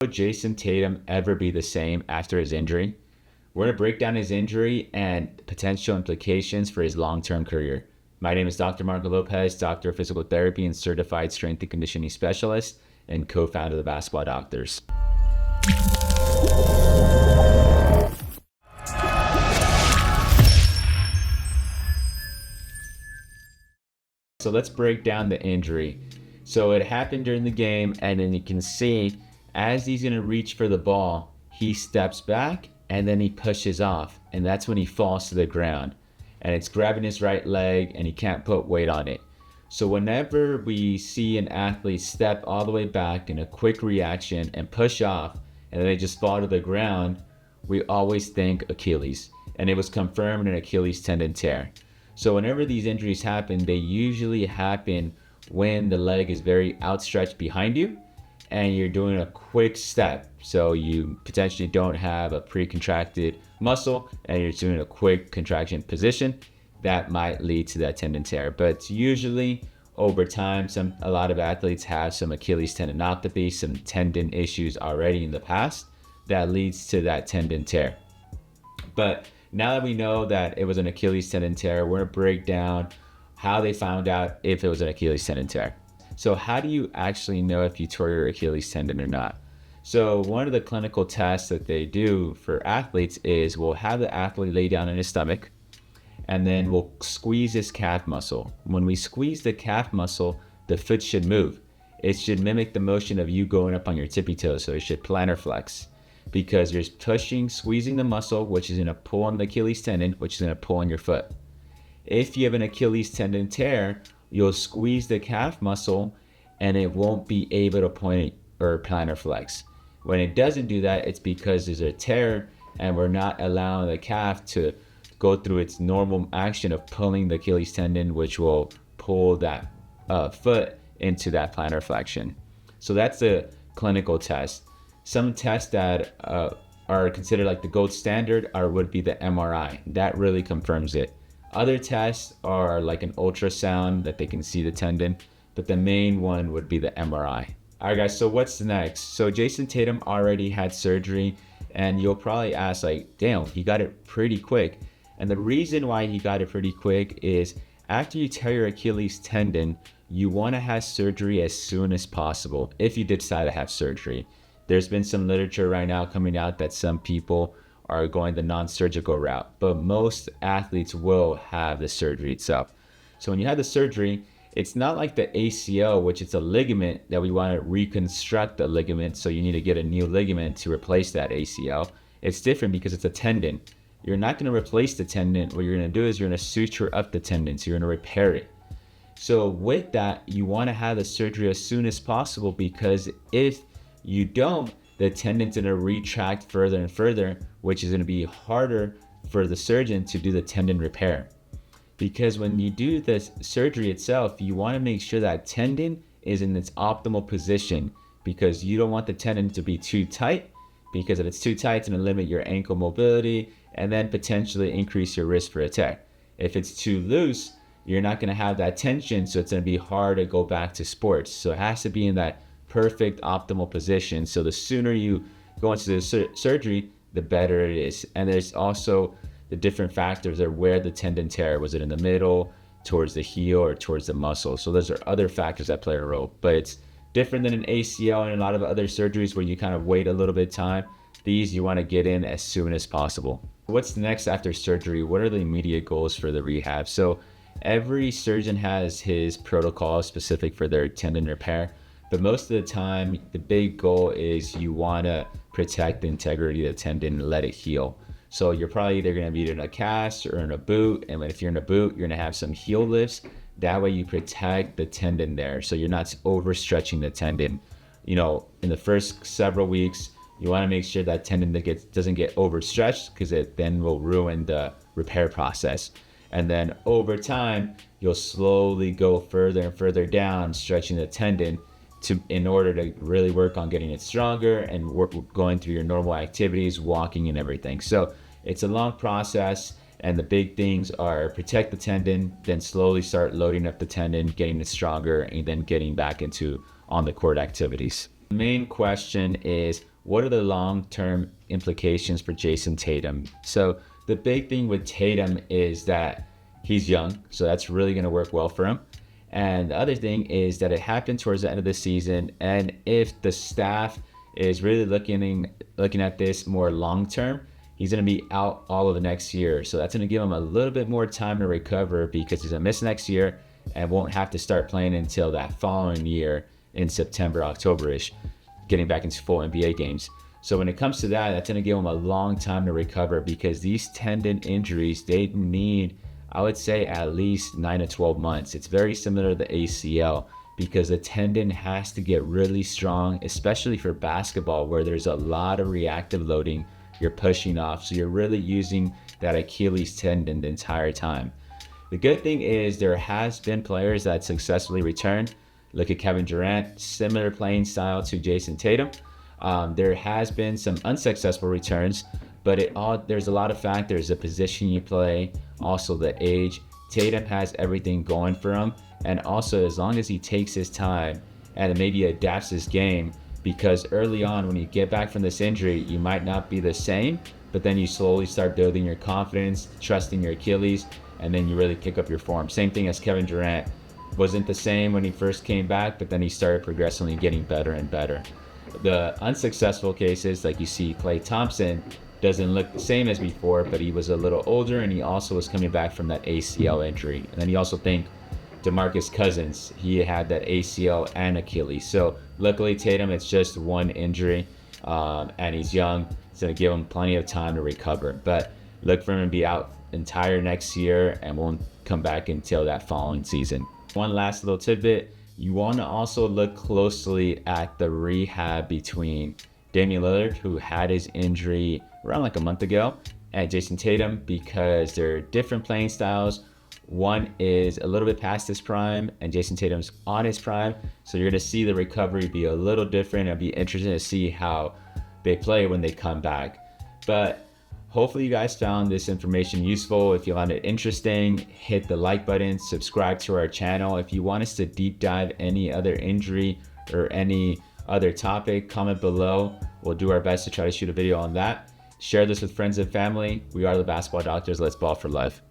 Would Jayson Tatum ever be the same after his injury? We're going to break down his injury and potential implications for his long-term career. My name is Dr. Marco Lopez, doctor of physical therapy and certified strength and conditioning specialist, and co-founder of the Basketball Doctors. So let's break down the injury. So it happened during the game, and then you can see as he's going to reach for the ball, he steps back and then he pushes off, and that's when he falls to the ground. And it's grabbing his right leg and he can't put weight on it. So whenever we see an athlete step all the way back in a quick reaction and push off, and then they just fall to the ground, we always think Achilles. And it was confirmed an Achilles tendon tear. So whenever these injuries happen, they usually happen when the leg is very outstretched behind you and you're doing a quick step. So you potentially don't have a pre-contracted muscle and you're doing a quick contraction position. That might lead to that tendon tear. But usually over time, a lot of athletes have some Achilles tendinopathy, some tendon issues already in the past that leads to that tendon tear. But now that we know that it was an Achilles tendon tear, we're gonna break down how they found out if it was an Achilles tendon tear. So how do you actually know if you tore your Achilles tendon or not? So one of the clinical tests that they do for athletes is we'll have the athlete lay down on his stomach, and then we'll squeeze his calf muscle. When we squeeze the calf muscle, the foot should move. It should mimic the motion of you going up on your tippy toes, so it should plantar flex. Because you're squeezing the muscle, which is going to pull on the Achilles tendon, which is going to pull on your foot. If you have an Achilles tendon tear, you'll squeeze the calf muscle and it won't be able to point or plantar flex. When it doesn't do that, it's because there's a tear and we're not allowing the calf to go through its normal action of pulling the Achilles tendon, which will pull that foot into that plantar flexion. So that's the clinical test. Some tests that are considered like the gold standard would be the MRI. That really confirms it. Other tests are like an ultrasound that they can see the tendon, but the main one would be the MRI. All right, guys, so what's next? So Jayson Tatum already had surgery, and you'll probably ask like, damn, he got it pretty quick. And the reason why he got it pretty quick is after you tear your Achilles tendon, you want to have surgery as soon as possible if you decide to have surgery. There's been some literature right now coming out that some people are going the non-surgical route, but most athletes will have the surgery itself. So when you have the surgery, it's not like the ACL, which is a ligament that we want to reconstruct the ligament, so you need to get a new ligament to replace that ACL. It's different because it's a tendon. You're not going to replace the tendon. What you're going to do is you're going to suture up the tendon, so you're going to repair it. So with that, you want to have the surgery as soon as possible, because if you don't, the tendon's going to retract further and further, which is going to be harder for the surgeon to do the tendon repair. Because when you do the surgery itself, you want to make sure that tendon is in its optimal position, because you don't want the tendon to be too tight, because if it's too tight, it's going to limit your ankle mobility and then potentially increase your risk for a tear. If it's too loose, you're not going to have that tension, so it's going to be hard to go back to sports. So it has to be in that perfect optimal position. So the sooner you go into the surgery, the better it is. And there's also the different factors of where the tendon tear. Was it in the middle, towards the heel, or towards the muscle? So those are other factors that play a role. But it's different than an ACL and a lot of other surgeries where you kind of wait a little bit of time. These you want to get in as soon as possible. What's next after surgery? What are the immediate goals for the rehab? So every surgeon has his protocol specific for their tendon repair. But most of the time, the big goal is you want to protect the integrity of the tendon and let it heal. So you're probably either going to be in a cast or in a boot. And if you're in a boot, you're going to have some heel lifts. That way you protect the tendon there, so you're not overstretching the tendon. In the first several weeks, you want to make sure that tendon doesn't get overstretched, because it then will ruin the repair process. And then over time, you'll slowly go further and further down, stretching the tendon in order to really work on getting it stronger and going through your normal activities, walking and everything. So it's a long process, and the big things are protect the tendon, then slowly start loading up the tendon, getting it stronger, and then getting back into on the court activities. The main question is, what are the long-term implications for Jayson Tatum? So the big thing with Tatum is that he's young, so that's really going to work well for him. And the other thing is that it happened towards the end of the season, and if the staff is really looking at this more long term, he's going to be out all of the next year. So that's going to give him a little bit more time to recover because he's going to miss next year and won't have to start playing until that following year in September, October-ish, getting back into full NBA games. So when it comes to that, that's going to give him a long time to recover because these tendon injuries, they need, I would say, at least 9 to 12 months. It's very similar to the ACL because the tendon has to get really strong, especially for basketball where there's a lot of reactive loading you're pushing off. So you're really using that Achilles tendon the entire time. The good thing is there has been players that successfully returned. Look at Kevin Durant, similar playing style to Jayson Tatum. There has been some unsuccessful returns, but there's a lot of factors: the position you play, also the age. Tatum has everything going for him, and also as long as he takes his time and maybe adapts his game, because early on when you get back from this injury, you might not be the same, but then you slowly start building your confidence, trusting your Achilles, and then you really pick up your form. Same thing as Kevin Durant. Wasn't the same when he first came back, but then he started progressively getting better and better. The unsuccessful cases, like you see Klay Thompson, doesn't look the same as before, but he was a little older and he also was coming back from that ACL injury. And then you also think DeMarcus Cousins, he had that ACL and Achilles. So luckily Tatum, it's just one injury, and he's young. It's going to give him plenty of time to recover. But look for him to be out entire next year and won't come back until that following season. One last little tidbit: you want to also look closely at the rehab between Damian Lillard, who had his injury around like a month ago, and Jayson Tatum, because they're different playing styles. One is a little bit past his prime and Jayson Tatum's on his prime, so you're going to see the recovery be a little different. It'll be interesting to see how they play when they come back. But hopefully you guys found this information useful. If you found it interesting, hit the like button, subscribe to our channel. If you want us to deep dive any other injury or any other topic, comment below. We'll do our best to try to shoot a video on that. Share this with friends and family. We are the Basketball Doctors. Let's ball for life.